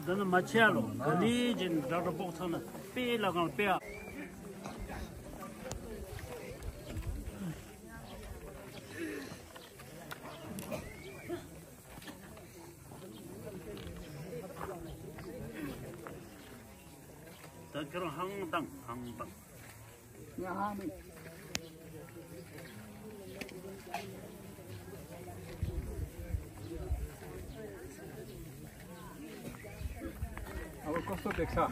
Dana Machelo, the Legion, Dr. Bolton, Be Lagan Bear. The girl hung down. Costo देखा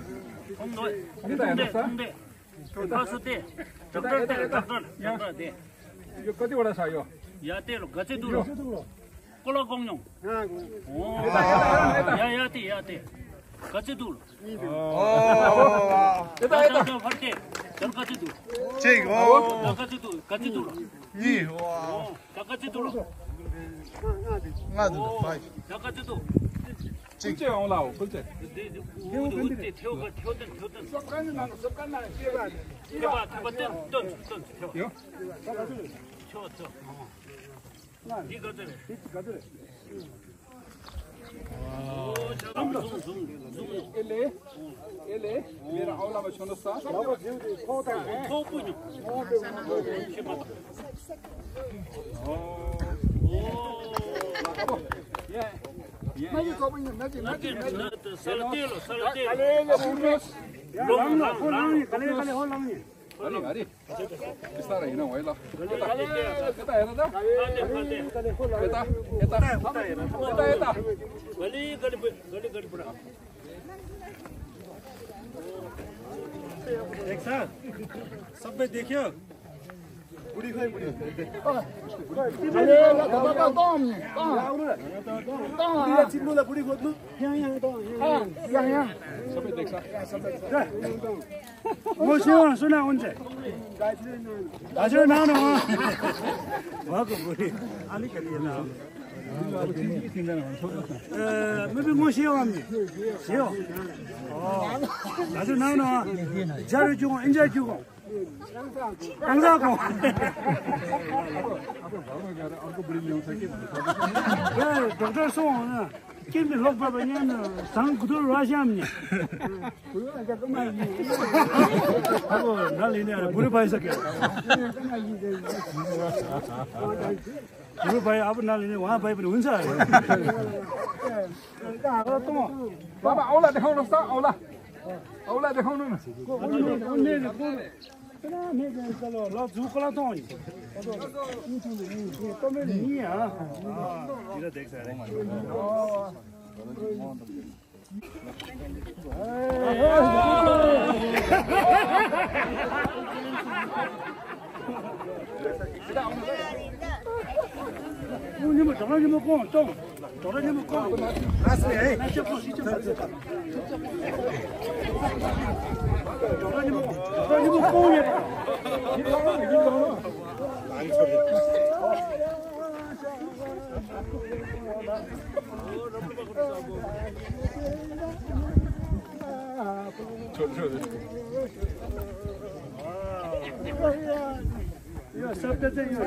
यो कति वटा छ यो या तेरो गचे दुलो कोला गङनो या गचे दुलो यता फर्के चल गचे दुलो ठीक हो गचे दुलो नि हो गचे दुलो ngadu bai गचे दुलो 진짜 올라오 그렇지 सबै देख्यो बुढी खै बुढी चिप्नुलाई बुढी खोज्नु सबै देख्छ सुना हुन्छ हजुर नानो भएको बुढी अलिकति मैले मसियो आम्ने सियो हजुर नानो जाडो जुगो इन्जोय जुगो angzaको अर्को बुढी ल्याउँछ के डाक्टर सो के लोक बाबा यहाँ सँग गुदुर रास्याम्ने अब नलिने बुढो भइसक्यो बुढो भए अब नलिने उहाँ भए पनि हुन्छ बाबा औला देखाउनुहोस् त औला देखाउनु न ल झुकला त नि तपाईले नि दिला देख्छ अरे你们找到你们光动，找到你们光，拿水哎，这不是这不是。找到你们光也，你找到你找到，难受的。यो शब्द चाहिँ यो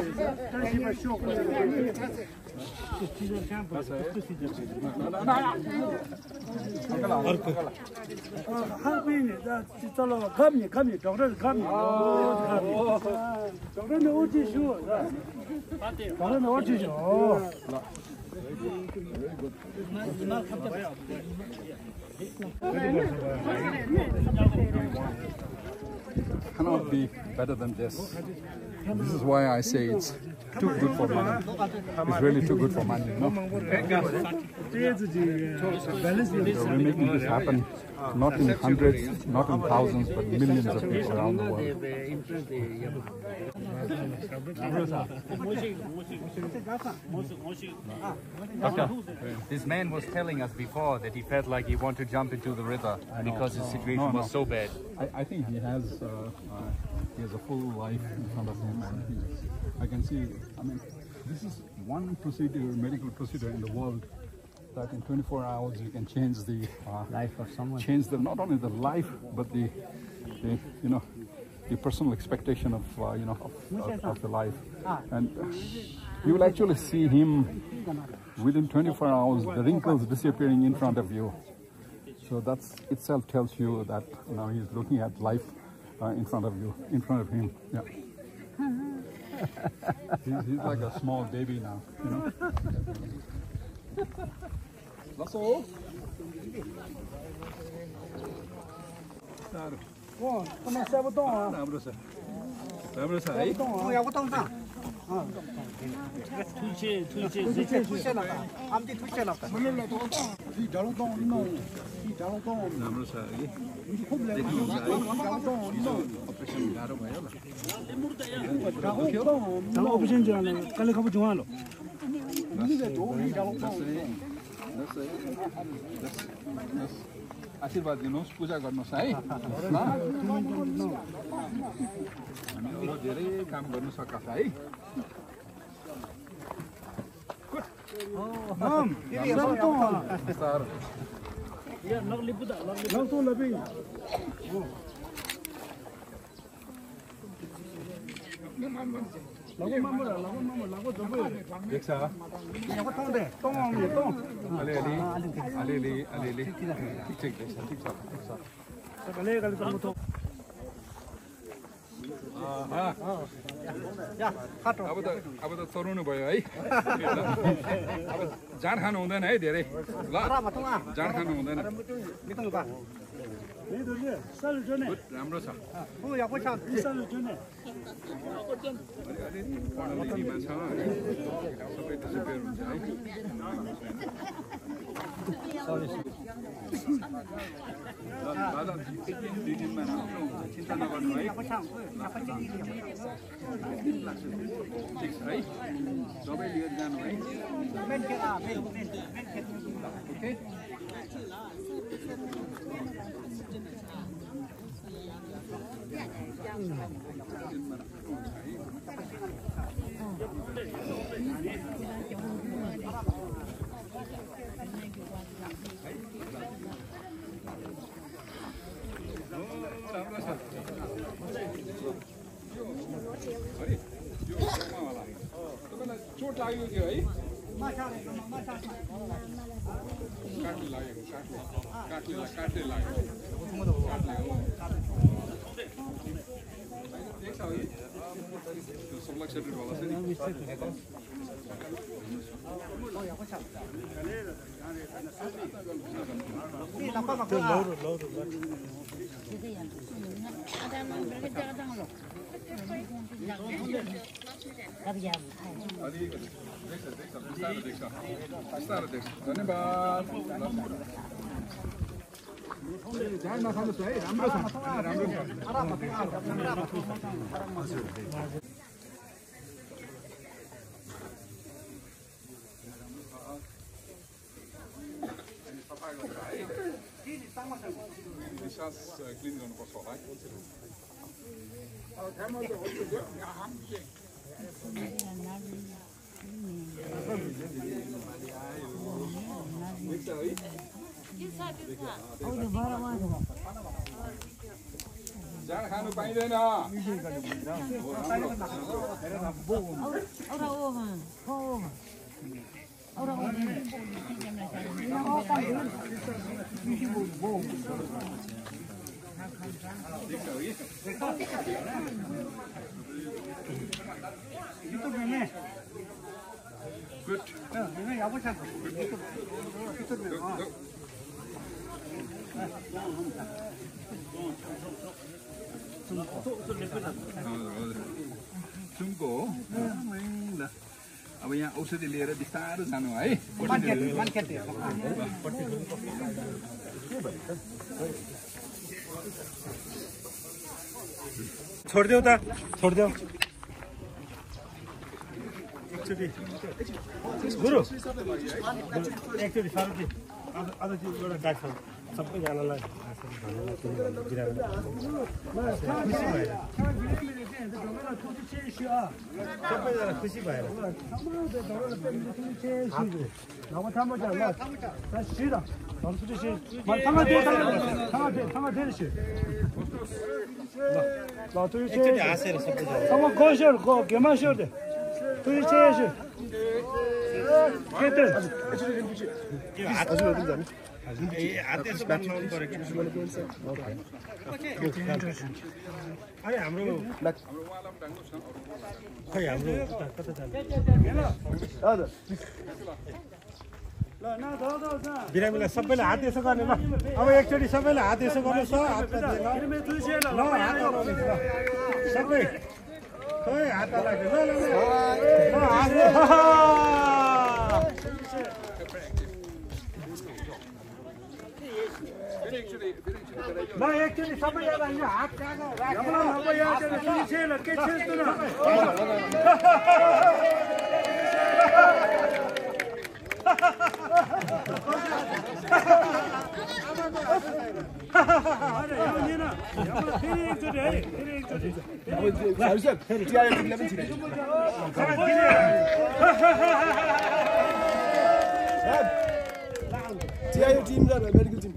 टाइपमा शोक चलो कमी डॉक्टर कमी डॉक्टर ने ओटी छु डॉक्टर ने ओटी छु Cannot be better than this. This is why I say it's too good for money. It's really too good for money, no? So we're making this happen, not in hundreds, not in thousands, but millions of people around the world. Doctor, this man was telling us before that he felt like he wanted to jump into the river because his situation was so bad. I think he has a full life in front of him, and I can see. I mean, this is one procedure, medical procedure in the world that in 24 hours you can change the Life of someone. change the not only the life but the you know the personal expectation of of the life, and you will actually see him within 24 hours, the wrinkles disappearing in front of you. So that's itself tells you that he's looking at life in front of you, in front of him. Yeah. he's like a small baby now, Lasso. Wow, come on, 塞不动啊！塞不动哎！不要不动上。推荐推荐了，俺们的推荐了。不是了，多动，你找了动，你找了动。哪不是哎？你空不来，你找了动，你弄。然后动，然后不行这样了，刚才可不中完了。你在做，你找了动。आशीर्वाद दिनुहोस्, पूजा गर्नुहोस् है। हामीहरू धेरै काम गर्नु सक्छ है। देख्छ अलिअलि ठिक छ अब त चराउनु भयो है। अब जाँड खानु हुँदैन है धेरै, ल जाँड खानु हुँदैन। राम्रो छ। पढालेखीमा छ सबै डिसपियर हुन्छ है। दादा दुई दिनमा राम्रो हुन्छ, चिन्ता नगर्नु है। ठिक छ है, दबाई लिएर जानु है। ओके। चोट लाग्यो थियो है? काटले लाग्यो। Subluxated वाला से नहीं। धन्यवाद। जान नखानुहोस् है, राम्रो छ, राम्रो छ। निसास क्लिन गर्नुपर्छ होला है। जाँड खानु पाइँदैन। Good. सुनको अब यहाँ औषधि लिएर बिस्तारो जानु है छोडिदेऊ त छोडिदेऊ गुरु एकचोटि साह्रो आज चाहिँ एउटा डाक्टर सबैजनालाई सबैजना खुसी भएर हाँसेर बिरामीलाई सबैले हात यसो गर्ने ल अब एकचोटि सबैले हात यसो गर्नुहोस् सबै हात ल एकचोटि सबैजना हात TIO team र मेडिकल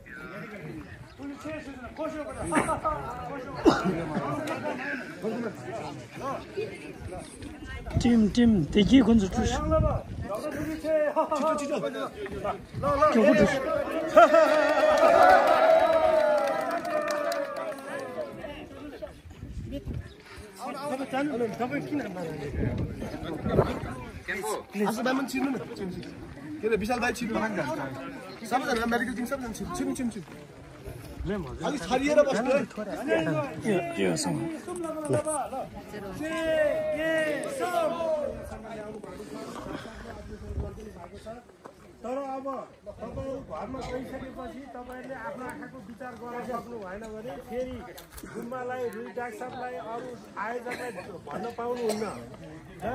टिम टिम देखि कुन चाहिँ विशाल भाइ छिर्नु सबैजना मेडिकल टिम सबैजना छिर्नु अलिक छरिएर बस्नु तर अब तपाईँ घरमा गइसकेपछि तपाईँहरूले आफ्नो आँखाको विचार गर्न सक्नु भएन भने फेरि गुम्बालाई रुई डाक्टरलाई अरू आयोजकलाई भन्न पाउनुहुन्न र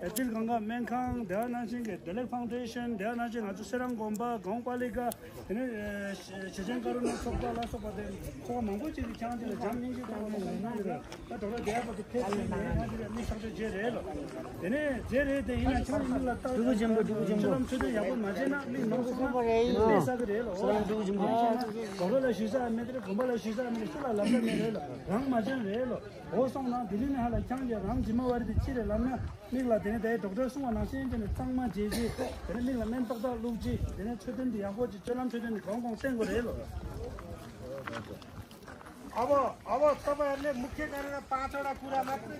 Tilganga Menkang, they are Nansing, the Foundation, they are Nansing, Serang Gomba, Gongpaliga, Chijankaru, Sopala, Sopa, so Manguchi, the chance of jumping it on but they have to take the Jerelo. Then Jere, the Inachan, to the Yabu Majena, Gola Shiza, Gola Shiza, Minister, Rang Majan, also now didn't have a chance, Ram Jima, the Chile, Lana, Mila. They doctor someone has seen in the Tangma JG, then the men of the Luji, then it's within the Awaji Chalam to the Hong Kong Tango. Our Saba Mukia Pata Kura Maki,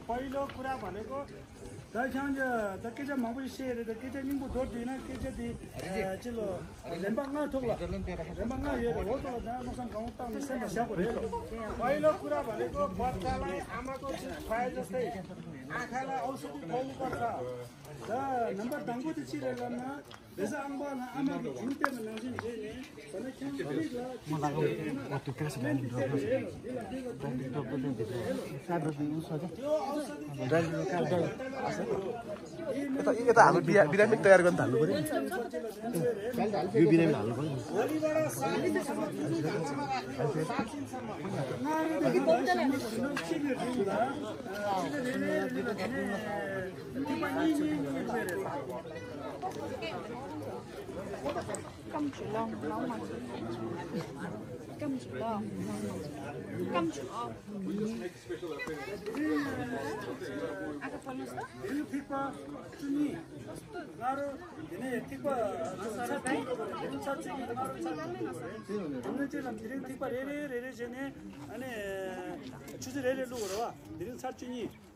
Pilo Kura Paneco, the Chanja, the Kitchen Mabu said, the Kitchen Nimbu Tortina, Kitchen the Chilo, Lembanga Tola, Lembanga, Yoto, Damasan Kong, the Santa Saporello. Pilo Kura Paneco, Batala, Amato, Fire the State. Akala also the Polika. The number Tango to Chirana, there's a Ambana, Amaki, Inter, and but I can't believe what to press and यता हाम्रो बिरामी तयार गर्न थाल्नु पर्यो यो बिरामी हाल्नु पर्यो Come to long,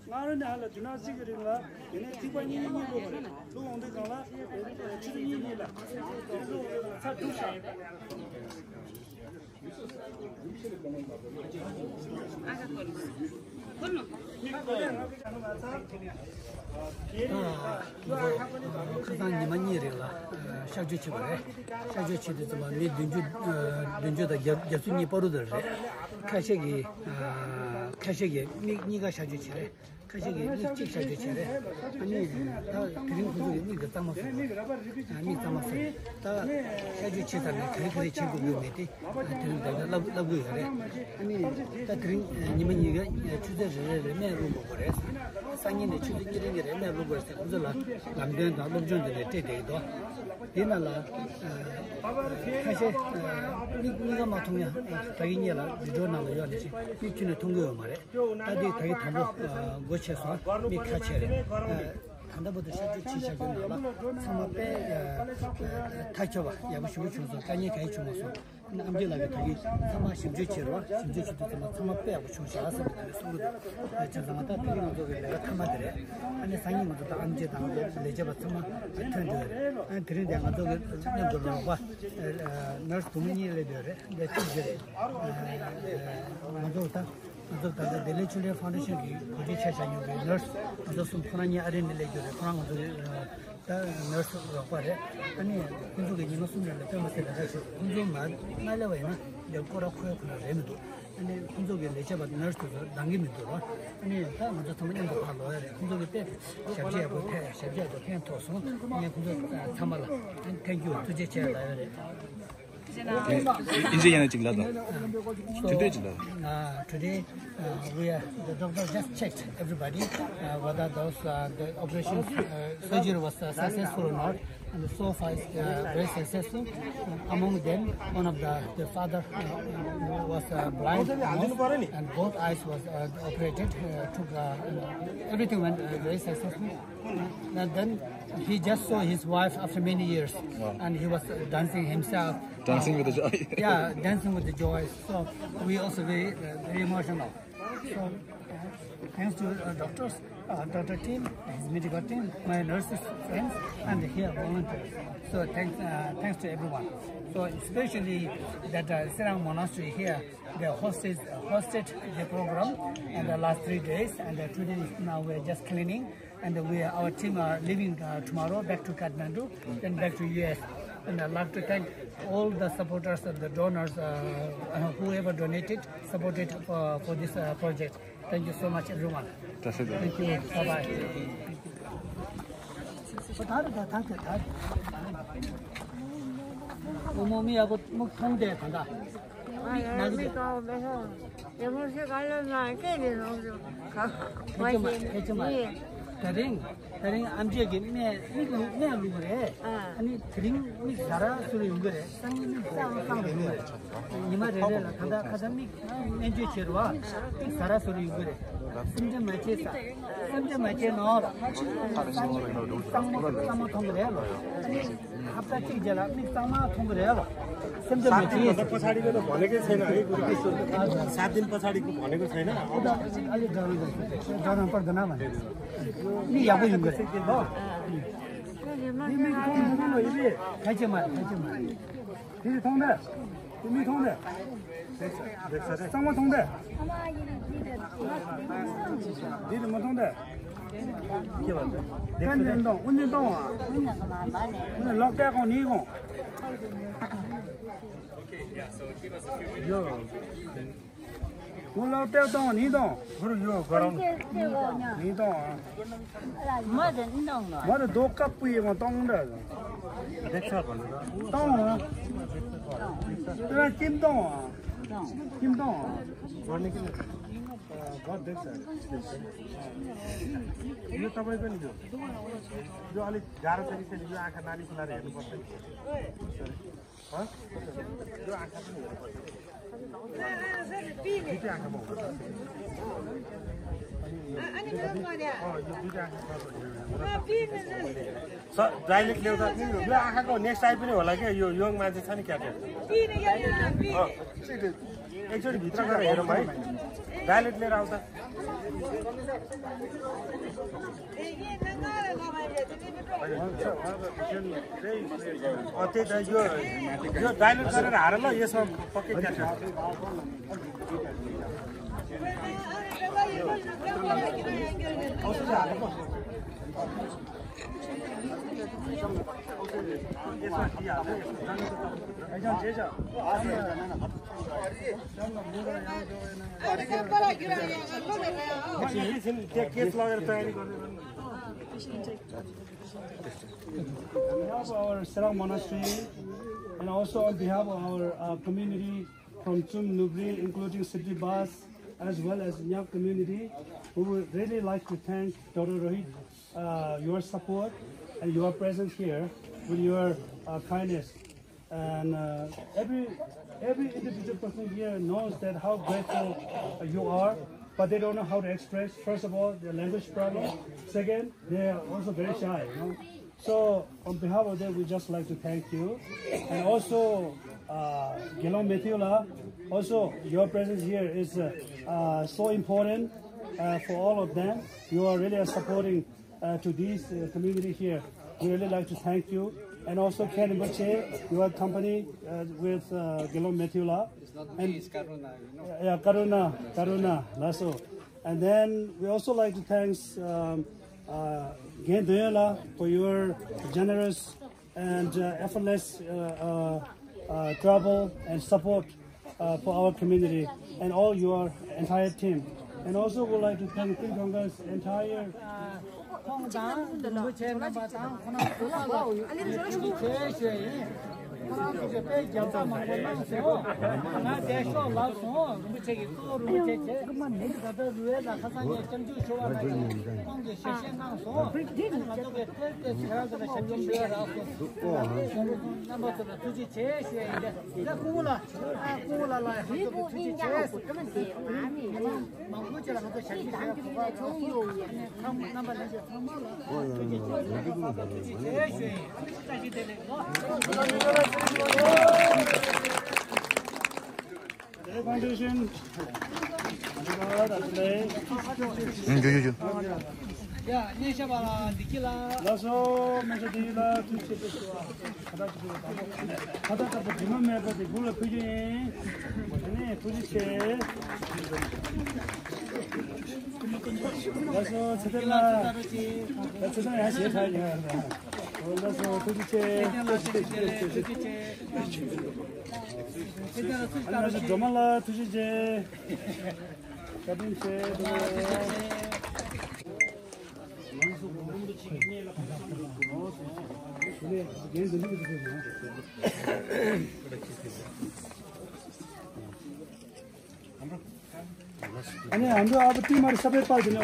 나는 할 주나지기가 얘네 기관이 있는 거 그래. 또 온데 가라. 주님이라. 사투사. 그다음 니만이래라. 샤주치 그래. 샤주치도 좀 미 든주다 여순이 버르더래. 카셰기 니가 샤주치래. 카셰기 니 샤주치래. 아니 다 그린 구조에 니가 담았어. 아니 담았어. 다 샤주치다 그래 친구 요메티. 들은다 라고 그래. 아니 다 그린 니만이가 주제를 내로 그래. 상인의 주제를 내로 그래. 그래서 남편도 남존들의 때대도 얘나라 사실 니가 맡으면 자기냐라 지도나로 요리지 미치는 통고요 말에 다들 되게 담고 고쳐서 미 같이 해 한다부터 실제 지시하잖아 삼합에 타쳐봐 야부시고 줘서 간이 가이 주면서 남들하게 되게 삼아 심주치로 심주치도 좀 삼합에 하고 줘서 소리 저자마다 되는 거 내가 참아들래 아니 상임도 다 암제 당고 내제바 삼아 텐데 그런 데가 또 그냥 봐 너스 도미니를 되래 내 뜻이 맞다 저 델레출레 파운데이션이 고지체장이 너스 저선 편안히 아린을 해줘요. 그런 다 너스가 빠래. 아니 군족이 니노스는 때문에 가서 군족만 날려와요. 여거라 코요크라면도 아니 군족이 내셔봐 너스도 당기면도 아니 다 먼저 통면도 하러야 돼. 군족이 때 샤지하고 태 샤지하고 그냥 토스 그냥 군족 참말라. 땡큐 두제체라야 돼. 인생에는 찍라다. today today the doctor just checked everybody whether those the operation surgery was successful or not, and so far is very successful. Among them, one of the father was blind and both eyes was operated. Took everything went very successful. And then he just saw his wife after many years, and he was dancing himself. Dancing with the joy. Yeah, dancing with the joy. So we also very emotional. So thanks to doctors, doctor team, his medical team, my nurses, friends, and here volunteers. So thanks to everyone. So especially that Serang Monastery here, they hosted the program in the last 3 days, and today now we're just cleaning, and our team are leaving tomorrow back to Kathmandu, then back to US. And I'd like to thank all the supporters and the donors, whoever donated, supported for this project. Thank you so much, everyone. Thank you. Bye-bye. 어머니하고 뭐 통대 간다. 다른 암지에게 매 루그래. 아니 드링 살아 소리 그래. 쌍 그래. 이마래라 가자미 엔지 체로와 살아 소리 그래. 심지 마체 너 쌍 통그래요. 갑자기 이제라 쌍마 통그래요. 심지 마체 पछाडीको त भनेकै छैन है गुरु 7 दिन पछाडीको भनेको छैन अलि डराउनु पर्दैन भने नि याबो युगरे हो नि खाइछमा फेरि 통데 तिमी 통데 쌍마 통데 दिदी म 통데 के भन्छ देखिन्छ उन्ने त उन्ने लक्याको निगो यो Well, tell them, he don't. Who you are? He don't. What a dog up we want on there. That's up. Don't. Kim don't. Kim don't. What this is? You come and do. You only jar of anything you are canary. Huh? You are dialect ल्याउँदा यो आँखाको next time पनि होला क्या यो young मान्छे छ नि क्याटेट एकचोटि भित्र गएर हेरौँ है डाइलेक्ट लिएर आउँदा त्यही त यो डाइलेक्ट गरेर हार ल यसमा पक्कै क्याटेट केस लगेर तयारी गर्ने of our Sarang Monastery and also on behalf of our community from Chum Nubri, including City Bas as well as Nyak community, we would really like to thank Dr. Rohit, your support and your presence here with your kindness. And every individual person here knows that how grateful you are, but they don't know how to express. First of all, the language problem. Second, they are also very shy. You know? So on behalf of them, we just like to thank you. And also, Gelong Methula, also your presence here is so important for all of them. You are really supporting to this community here. We really like to thank you. And also Ken Mbache, your company with Gelong Methula. And Karuna, yeah, Karuna, Lasso. And then we also like to thank Gen Doyola for your generous and effortless travel and support for our community and all your entire team. And also we'd like to thank Gonga's entire foundation. 야, 내셔봐라, 니킬라. Lasso, Majadila, Hadaka, Jimamaka, the Gula Puji, and Puji. Lasso, Satella, that's a nice idea. Lasso, Puji, Domala, Tuji, Cabin, अनि हाम्रो अब टिमहरु सबै पाइदिनु